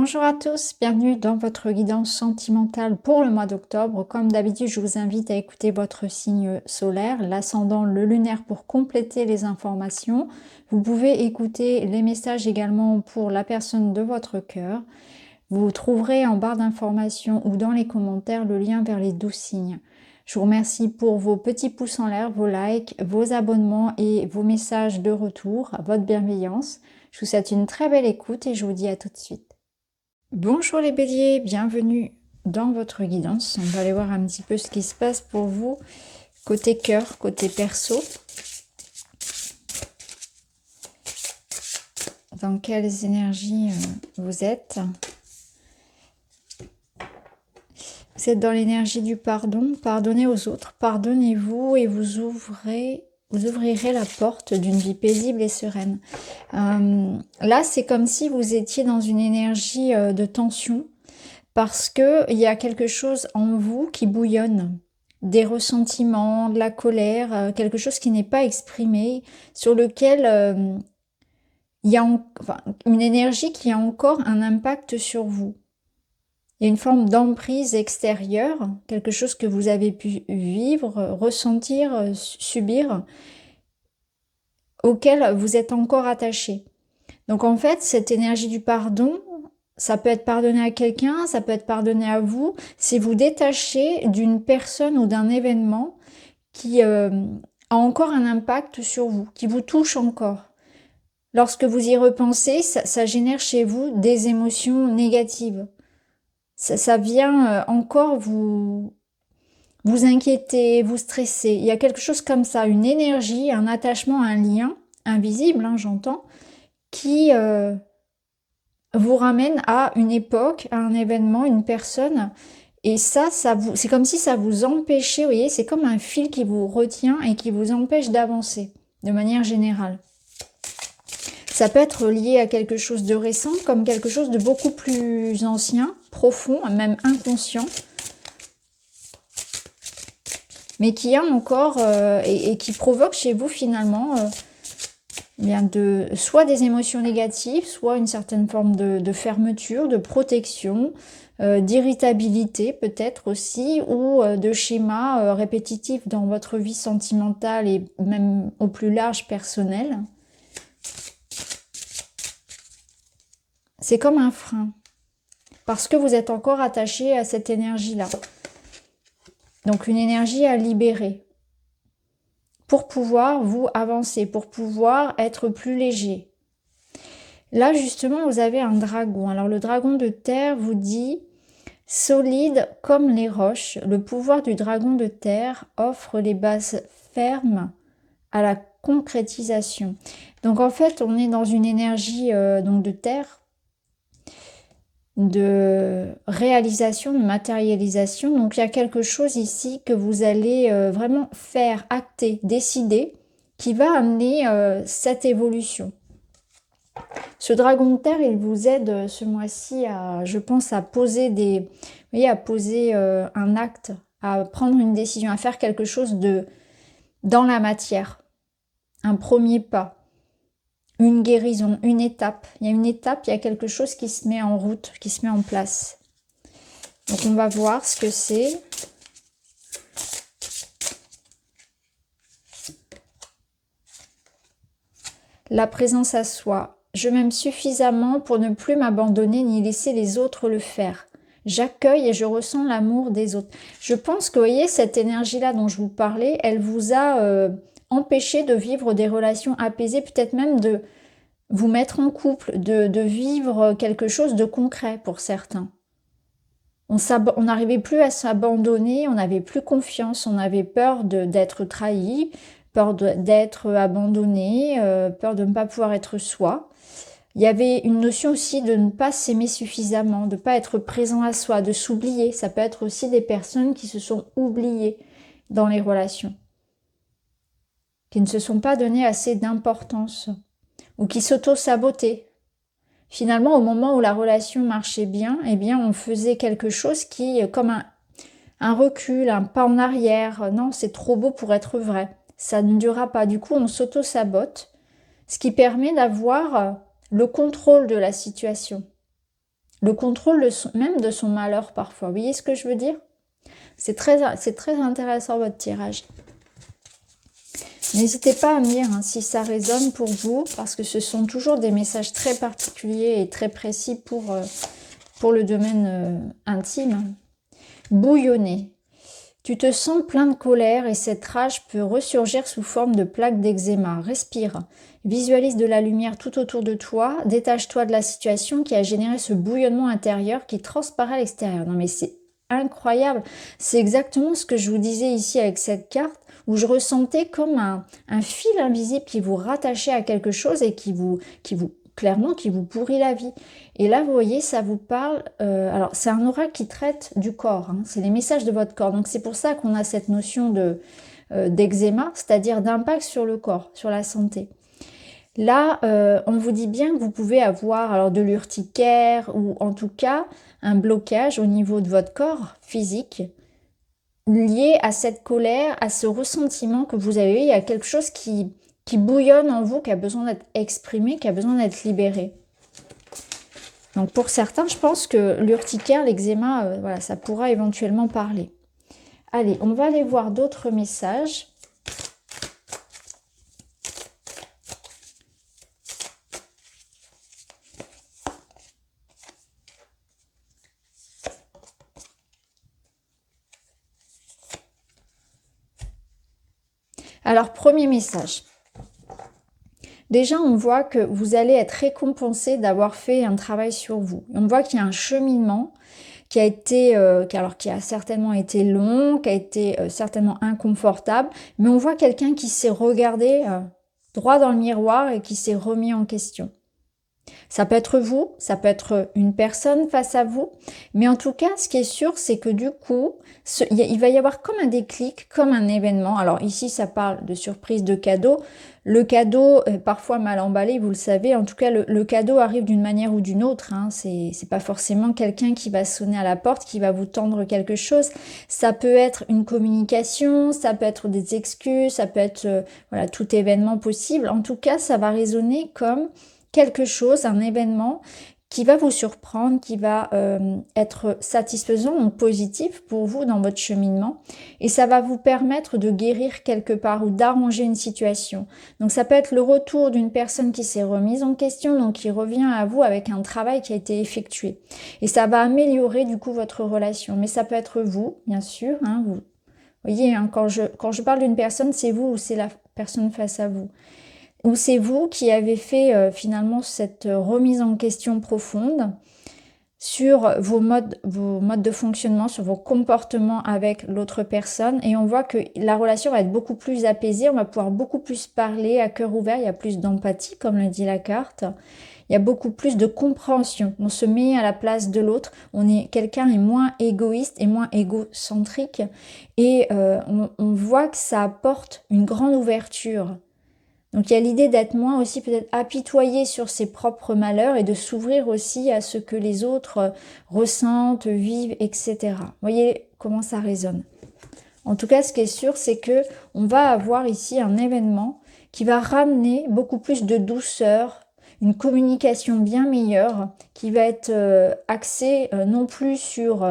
Bonjour à tous, bienvenue dans votre guidance sentimentale pour le mois d'octobre. Comme d'habitude, je vous invite à écouter votre signe solaire, l'ascendant, le lunaire pour compléter les informations. Vous pouvez écouter les messages également pour la personne de votre cœur. Vous trouverez en barre d'informations ou dans les commentaires le lien vers les 12 signes. Je vous remercie pour vos petits pouces en l'air, vos likes, vos abonnements et vos messages de retour, votre bienveillance. Je vous souhaite une très belle écoute et je vous dis à tout de suite. Bonjour les béliers, bienvenue dans votre guidance. On va aller voir un petit peu ce qui se passe pour vous, côté cœur, côté perso. Dans quelles énergies vous êtes? Vous êtes dans l'énergie du pardon. Pardonnez aux autres, pardonnez-vous et vous ouvrirez la porte d'une vie paisible et sereine. Là, c'est comme si vous étiez dans une énergie de tension parce qu'il y a quelque chose en vous qui bouillonne. Des ressentiments, de la colère, quelque chose qui n'est pas exprimé, sur lequel il y a une énergie qui a encore un impact sur vous. Il y a une forme d'emprise extérieure, quelque chose que vous avez pu vivre, ressentir, subir, auquel vous êtes encore attaché. Donc en fait, cette énergie du pardon, ça peut être pardonné à quelqu'un, ça peut être pardonné à vous, si vous détachez d'une personne ou d'un événement qui a encore un impact sur vous, qui vous touche encore. Lorsque vous y repensez, ça génère chez vous des émotions négatives. Ça vient encore vous inquiéter, vous stresser. Il y a quelque chose comme ça, une énergie, un attachement, un lien, invisible, j'entends, qui vous ramène à une époque, à un événement, une personne. Et c'est comme si ça vous empêchait, vous voyez, c'est comme un fil qui vous retient et qui vous empêche d'avancer, de manière générale. Ça peut être lié à quelque chose de récent, comme quelque chose de beaucoup plus ancien, profond, même inconscient, mais qui a encore, et qui provoque chez vous finalement soit des émotions négatives, soit une certaine forme de fermeture, de protection, d'irritabilité peut-être aussi, ou de schémas répétitifs dans votre vie sentimentale et même au plus large personnel. C'est comme un frein, parce que vous êtes encore attaché à cette énergie-là. Donc une énergie à libérer, pour pouvoir vous avancer, pour pouvoir être plus léger. Là justement vous avez un dragon. Alors le dragon de terre vous dit « Solide comme les roches, le pouvoir du dragon de terre offre les bases fermes à la concrétisation. » Donc en fait on est dans une énergie donc de terre, de réalisation, de matérialisation. Donc il y a quelque chose ici que vous allez vraiment faire, acter, décider, qui va amener cette évolution. Ce dragon de terre, il vous aide ce mois-ci à, je pense, à poser un acte, à prendre une décision, à faire quelque chose dans la matière. Un premier pas. Une guérison, une étape. Il y a une étape, il y a quelque chose qui se met en route, qui se met en place. Donc on va voir ce que c'est. La présence à soi. Je m'aime suffisamment pour ne plus m'abandonner ni laisser les autres le faire. J'accueille et je ressens l'amour des autres. Je pense que, vous voyez, cette énergie-là dont je vous parlais, elle vous a empêché de vivre des relations apaisées, peut-être même de vous mettre en couple, de vivre quelque chose de concret pour certains. On n'arrivait plus à s'abandonner, on n'avait plus confiance, on avait peur d'être trahi, peur d'être abandonné, peur de ne pas pouvoir être soi. Il y avait une notion aussi de ne pas s'aimer suffisamment, de ne pas être présent à soi, de s'oublier. Ça peut être aussi des personnes qui se sont oubliées dans les relations, qui ne se sont pas donné assez d'importance, ou qui s'auto-sabotaient. Finalement, au moment où la relation marchait bien, eh bien, on faisait quelque chose qui, comme un recul, un pas en arrière. Non, c'est trop beau pour être vrai. Ça ne durera pas. Du coup, on s'auto-sabote, ce qui permet d'avoir le contrôle de la situation. le contrôle même de son malheur parfois. Vous voyez ce que je veux dire? C'est très intéressant votre tirage. N'hésitez pas à me dire hein, si ça résonne pour vous, parce que ce sont toujours des messages très particuliers et très précis pour le domaine intime. Bouillonner. Tu te sens plein de colère et cette rage peut ressurgir sous forme de plaques d'eczéma. Respire. Visualise de la lumière tout autour de toi. Détache-toi de la situation qui a généré ce bouillonnement intérieur qui transparaît à l'extérieur. Non mais c'est incroyable. C'est exactement ce que je vous disais ici avec cette carte, où je ressentais comme un fil invisible qui vous rattachait à quelque chose et qui vous pourrit la vie. Et là, vous voyez, ça vous parle... alors, c'est un oracle qui traite du corps. Hein, c'est les messages de votre corps. Donc, c'est pour ça qu'on a cette notion d'eczéma, c'est-à-dire d'impact sur le corps, sur la santé. Là, on vous dit bien que vous pouvez avoir alors de l'urticaire ou en tout cas un blocage au niveau de votre corps physique lié à cette colère, à ce ressentiment que vous avez. Il y a quelque chose qui bouillonne en vous, qui a besoin d'être exprimé, qui a besoin d'être libéré. Donc pour certains, je pense que l'urticaire, l'eczéma, voilà, ça pourra éventuellement parler. Allez, on va aller voir d'autres messages. Alors, premier message. Déjà, on voit que vous allez être récompensé d'avoir fait un travail sur vous. On voit qu'il y a un cheminement qui a été, qui a certainement été long, qui a été certainement inconfortable, mais on voit quelqu'un qui s'est regardé droit dans le miroir et qui s'est remis en question. Ça peut être vous, ça peut être une personne face à vous, mais en tout cas, ce qui est sûr, c'est que du coup, il va y avoir comme un déclic, comme un événement. Alors ici, ça parle de surprise, de cadeau. Le cadeau est parfois mal emballé, vous le savez. En tout cas, le cadeau arrive d'une manière ou d'une autre. Hein. C'est pas forcément quelqu'un qui va sonner à la porte, qui va vous tendre quelque chose. Ça peut être une communication, ça peut être des excuses, ça peut être voilà, tout événement possible. En tout cas, ça va résonner comme quelque chose, un événement qui va vous surprendre, qui va être satisfaisant ou positif pour vous dans votre cheminement. Et ça va vous permettre de guérir quelque part ou d'arranger une situation. Donc ça peut être le retour d'une personne qui s'est remise en question, donc qui revient à vous avec un travail qui a été effectué. Et ça va améliorer du coup votre relation. Mais ça peut être vous, bien sûr. Hein, vous voyez, hein, quand je parle d'une personne, c'est vous ou c'est la personne face à vous. Ou c'est vous qui avez fait finalement cette remise en question profonde sur vos modes de fonctionnement, sur vos comportements avec l'autre personne. Et on voit que la relation va être beaucoup plus apaisée, on va pouvoir beaucoup plus parler à cœur ouvert, il y a plus d'empathie, comme le dit la carte. Il y a beaucoup plus de compréhension. On se met à la place de l'autre. Quelqu'un est moins égoïste et moins égocentrique. Et on voit que ça apporte une grande ouverture. Donc il y a l'idée d'être moins aussi peut-être apitoyé sur ses propres malheurs et de s'ouvrir aussi à ce que les autres ressentent, vivent, etc. Vous voyez comment ça résonne. En tout cas, ce qui est sûr, c'est que on va avoir ici un événement qui va ramener beaucoup plus de douceur, une communication bien meilleure, qui va être axée non plus sur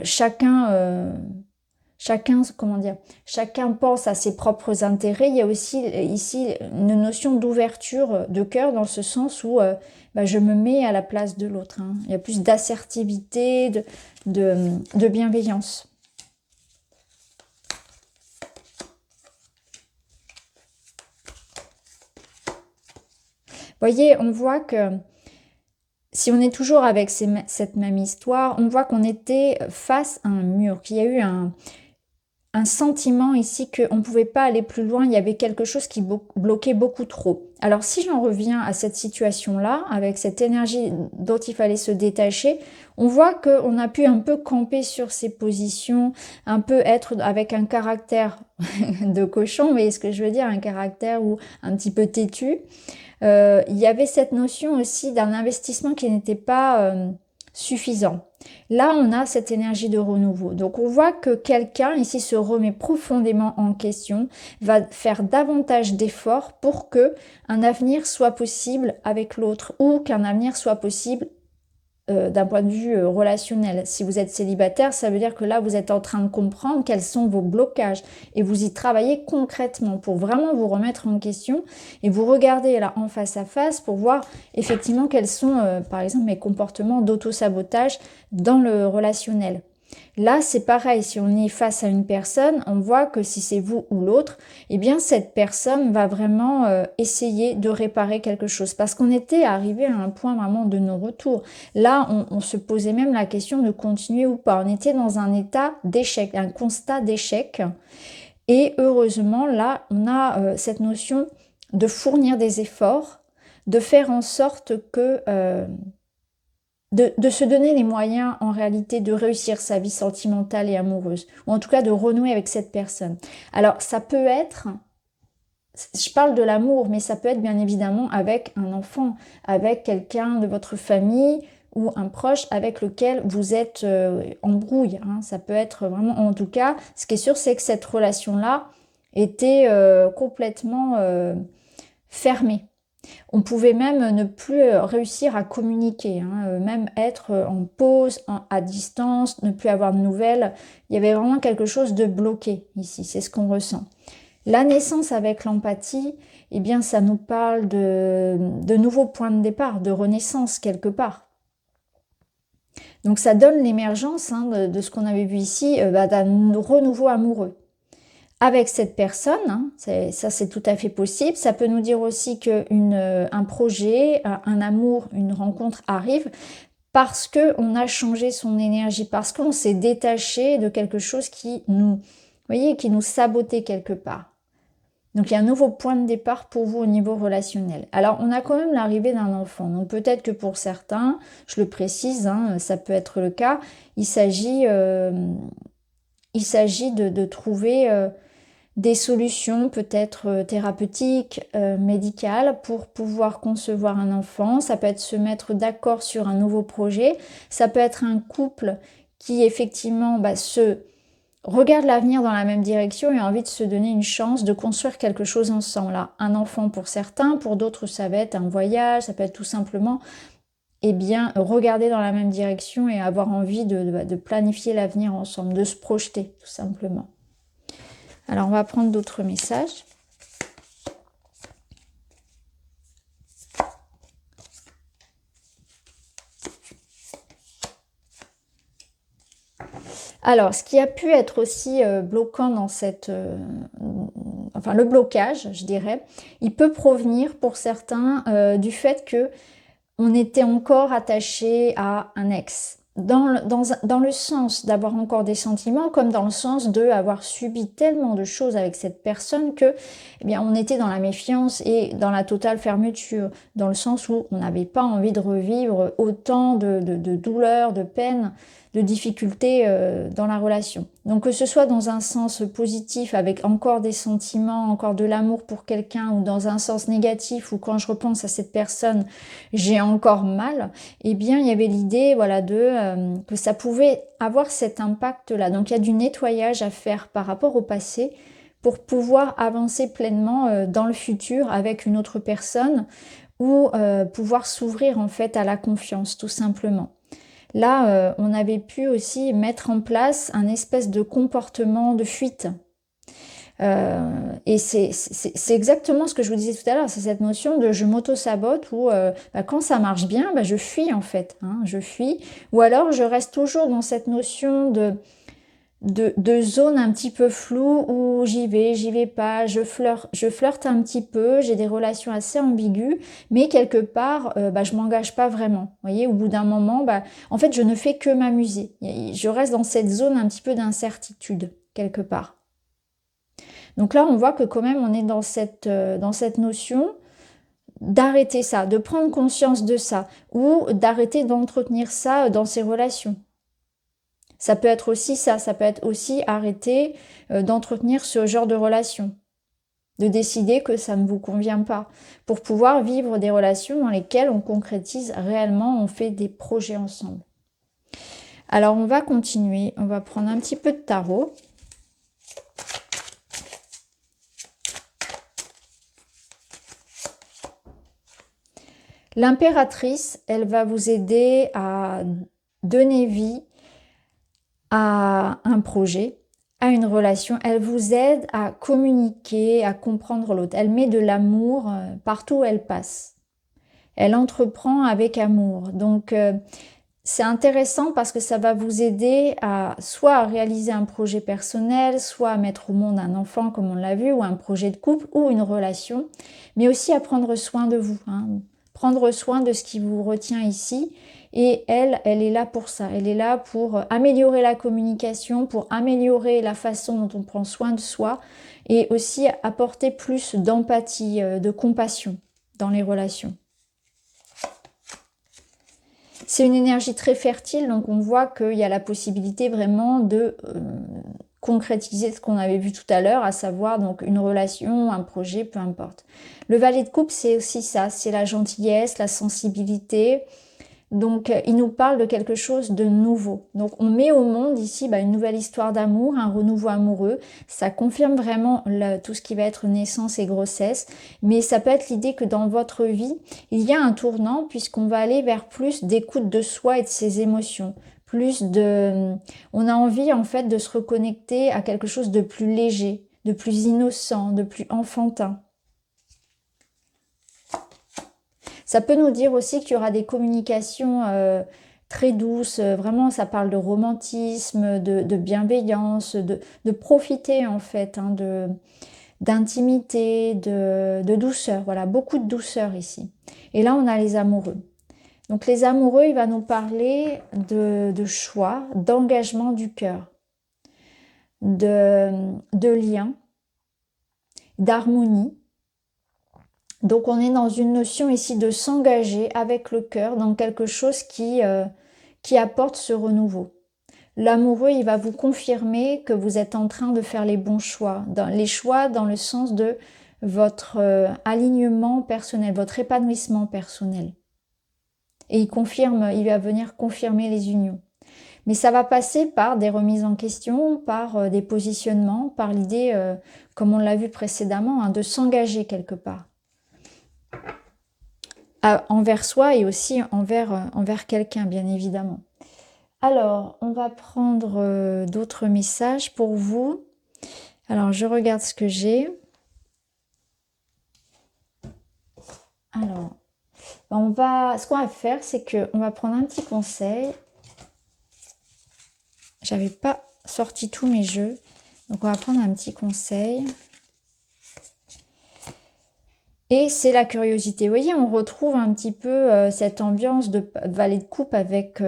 chacun pense à ses propres intérêts. Il y a aussi ici une notion d'ouverture de cœur dans ce sens où je me mets à la place de l'autre. Hein. Il y a plus d'assertivité, de bienveillance. Vous voyez, on voit que si on est toujours avec cette même histoire, on voit qu'on était face à un mur, qu'il y a eu un sentiment ici qu'on ne pouvait pas aller plus loin, il y avait quelque chose qui bloquait beaucoup trop. Alors si j'en reviens à cette situation-là, avec cette énergie dont il fallait se détacher, on voit qu'on a pu un peu camper sur ses positions, un peu être avec un caractère de cochon, vous voyez ce que je veux dire, un caractère ou un petit peu têtu. Il y avait cette notion aussi d'un investissement qui n'était pas suffisant. Là, on a cette énergie de renouveau. Donc, on voit que quelqu'un ici se remet profondément en question, va faire davantage d'efforts pour que un avenir soit possible avec l'autre ou qu'un avenir soit possible d'un point de vue relationnel. Si vous êtes célibataire, ça veut dire que là, vous êtes en train de comprendre quels sont vos blocages et vous y travaillez concrètement pour vraiment vous remettre en question et vous regardez là en face à face pour voir effectivement quels sont, par exemple, mes comportements d'auto-sabotage dans le relationnel. Là, c'est pareil, si on est face à une personne, on voit que si c'est vous ou l'autre, eh bien cette personne va vraiment essayer de réparer quelque chose. Parce qu'on était arrivé à un point vraiment de non-retour. Là, on se posait même la question de continuer ou pas. On était dans un état d'échec, un constat d'échec. Et heureusement, là, on a cette notion de fournir des efforts, de faire en sorte que... de se donner les moyens en réalité de réussir sa vie sentimentale et amoureuse, ou en tout cas de renouer avec cette personne. Alors ça peut être, je parle de l'amour, mais ça peut être bien évidemment avec un enfant, avec quelqu'un de votre famille ou un proche avec lequel vous êtes en brouille. Hein. Ça peut être vraiment, en tout cas, ce qui est sûr, c'est que cette relation-là était complètement fermée. On pouvait même ne plus réussir à communiquer, hein, même être en pause, à distance, ne plus avoir de nouvelles. Il y avait vraiment quelque chose de bloqué ici, c'est ce qu'on ressent. La naissance avec l'empathie, eh bien, ça nous parle de nouveaux points de départ, de renaissance quelque part. Donc ça donne l'émergence hein, de ce qu'on avait vu ici, d'un renouveau amoureux avec cette personne, hein, ça c'est tout à fait possible. Ça peut nous dire aussi qu'un projet, un amour, une rencontre arrive parce qu'on a changé son énergie, parce qu'on s'est détaché de quelque chose qui nous, voyez, qui nous sabotait quelque part. Donc il y a un nouveau point de départ pour vous au niveau relationnel. Alors on a quand même l'arrivée d'un enfant. Donc peut-être que pour certains, je le précise, hein, ça peut être le cas, il s'agit de trouver... des solutions peut-être thérapeutiques, médicales pour pouvoir concevoir un enfant. Ça peut être se mettre d'accord sur un nouveau projet. Ça peut être un couple qui effectivement se regarde l'avenir dans la même direction et a envie de se donner une chance de construire quelque chose ensemble. Là, un enfant pour certains, pour d'autres ça va être un voyage, ça peut être tout simplement regarder dans la même direction et avoir envie de planifier l'avenir ensemble, de se projeter tout simplement. Alors, on va prendre d'autres messages. Alors, ce qui a pu être aussi bloquant dans enfin, le blocage, je dirais, il peut provenir pour certains du fait que on était encore attaché à un ex. Dans le sens d'avoir encore des sentiments, comme dans le sens d'avoir subi tellement de choses avec cette personne que, eh bien, on était dans la méfiance et dans la totale fermeture, dans le sens où on n'avait pas envie de revivre autant de douleurs, de peines, de difficultés dans la relation. Donc que ce soit dans un sens positif avec encore des sentiments, encore de l'amour pour quelqu'un, ou dans un sens négatif où quand je repense à cette personne, j'ai encore mal, eh bien il y avait l'idée voilà, que ça pouvait avoir cet impact-là. Donc il y a du nettoyage à faire par rapport au passé pour pouvoir avancer pleinement dans le futur avec une autre personne ou pouvoir s'ouvrir en fait à la confiance tout simplement. Là, on avait pu aussi mettre en place un espèce de comportement de fuite. Et c'est exactement ce que je vous disais tout à l'heure, c'est cette notion de je m'auto-sabote où quand ça marche bien, je fuis en fait, hein, je fuis. Ou alors je reste toujours dans cette notion de zone un petit peu floue où j'y vais pas, je flirte un petit peu, j'ai des relations assez ambiguës, mais quelque part, je m'engage pas vraiment. Vous voyez, au bout d'un moment, en fait, je ne fais que m'amuser. Je reste dans cette zone un petit peu d'incertitude, quelque part. Donc là, on voit que quand même, on est dans cette notion d'arrêter ça, de prendre conscience de ça, ou d'arrêter d'entretenir ça dans ses relations. Ça peut être aussi ça peut être aussi arrêter d'entretenir ce genre de relation, de décider que ça ne vous convient pas, pour pouvoir vivre des relations dans lesquelles on concrétise réellement, on fait des projets ensemble. Alors on va continuer, on va prendre un petit peu de tarot. L'impératrice, elle va vous aider à donner vie à un projet, à une relation. Elle vous aide à communiquer, à comprendre l'autre. Elle met de l'amour partout où elle passe. Elle entreprend avec amour. Donc, c'est intéressant parce que ça va vous aider à soit à réaliser un projet personnel, soit à mettre au monde un enfant comme on l'a vu, ou un projet de couple, ou une relation, mais aussi à prendre soin de vous, hein. Prendre soin de ce qui vous retient ici. Et elle est là pour ça. Elle est là pour améliorer la communication, pour améliorer la façon dont on prend soin de soi et aussi apporter plus d'empathie, de compassion dans les relations. C'est une énergie très fertile, donc on voit qu'il y a la possibilité vraiment de concrétiser ce qu'on avait vu tout à l'heure, à savoir donc une relation, un projet, peu importe. Le valet de coupe, c'est aussi ça, c'est la gentillesse, la sensibilité. Donc, il nous parle de quelque chose de nouveau. Donc, on met au monde ici une nouvelle histoire d'amour, un renouveau amoureux. Ça confirme vraiment tout ce qui va être naissance et grossesse. Mais ça peut être l'idée que dans votre vie, il y a un tournant puisqu'on va aller vers plus d'écoute de soi et de ses émotions. On a envie en fait de se reconnecter à quelque chose de plus léger, de plus innocent, de plus enfantin. Ça peut nous dire aussi qu'il y aura des communications très douces, vraiment ça parle de romantisme, de bienveillance, de profiter en fait, hein, d'intimité, de douceur, voilà, beaucoup de douceur ici. Et là on a les amoureux. Donc les amoureux, il va nous parler de choix, d'engagement du cœur, de lien, d'harmonie. Donc on est dans une notion ici de s'engager avec le cœur dans quelque chose qui apporte ce renouveau. L'amoureux, il va vous confirmer que vous êtes en train de faire les bons choix. Les choix dans le sens de votre alignement personnel, votre épanouissement personnel. Et il va venir confirmer les unions. Mais ça va passer par des remises en question, par des positionnements, par l'idée, comme on l'a vu précédemment, hein, de s'engager quelque part. Envers soi et aussi envers quelqu'un, bien évidemment. Alors, on va prendre d'autres messages pour vous. Alors, je regarde ce que j'ai. Alors, ce qu'on va faire, c'est qu'on va prendre un petit conseil. J'avais pas sorti tous mes jeux, donc on va prendre un petit conseil. Et c'est la curiosité. Vous voyez, on retrouve un petit peu cette ambiance de valet de coupe avec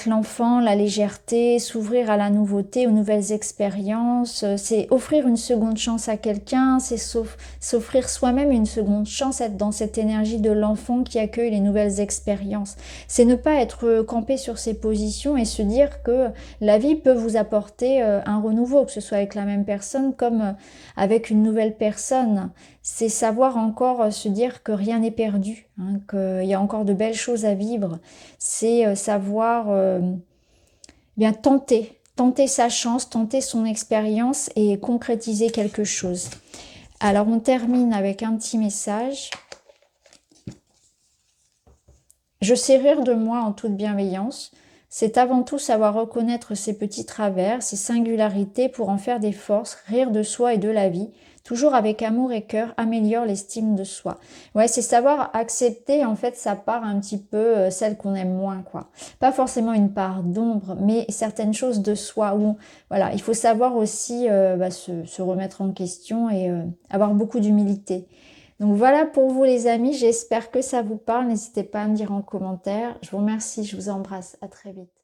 l'enfant, la légèreté, s'ouvrir à la nouveauté, aux nouvelles expériences. C'est offrir une seconde chance à quelqu'un, c'est s'offrir soi-même une seconde chance, être dans cette énergie de l'enfant qui accueille les nouvelles expériences. C'est ne pas être campé sur ses positions et se dire que la vie peut vous apporter un renouveau, que ce soit avec la même personne comme avec une nouvelle personne. C'est savoir encore se dire que rien n'est perdu, hein, qu'il y a encore de belles choses à vivre. C'est savoir bien tenter sa chance, tenter son expérience et concrétiser quelque chose. Alors on termine avec un petit message. Je sais rire de moi en toute bienveillance. C'est avant tout savoir reconnaître ses petits travers, ses singularités pour en faire des forces, rire de soi et de la vie. Toujours avec amour et cœur, améliore l'estime de soi. Ouais, c'est savoir accepter en fait sa part un petit peu, celle qu'on aime moins, quoi. Pas forcément une part d'ombre, mais certaines choses de soi où, voilà, il faut savoir aussi se remettre en question et avoir beaucoup d'humilité. Donc voilà pour vous les amis, j'espère que ça vous parle. N'hésitez pas à me dire en commentaire. Je vous remercie, je vous embrasse. À très vite.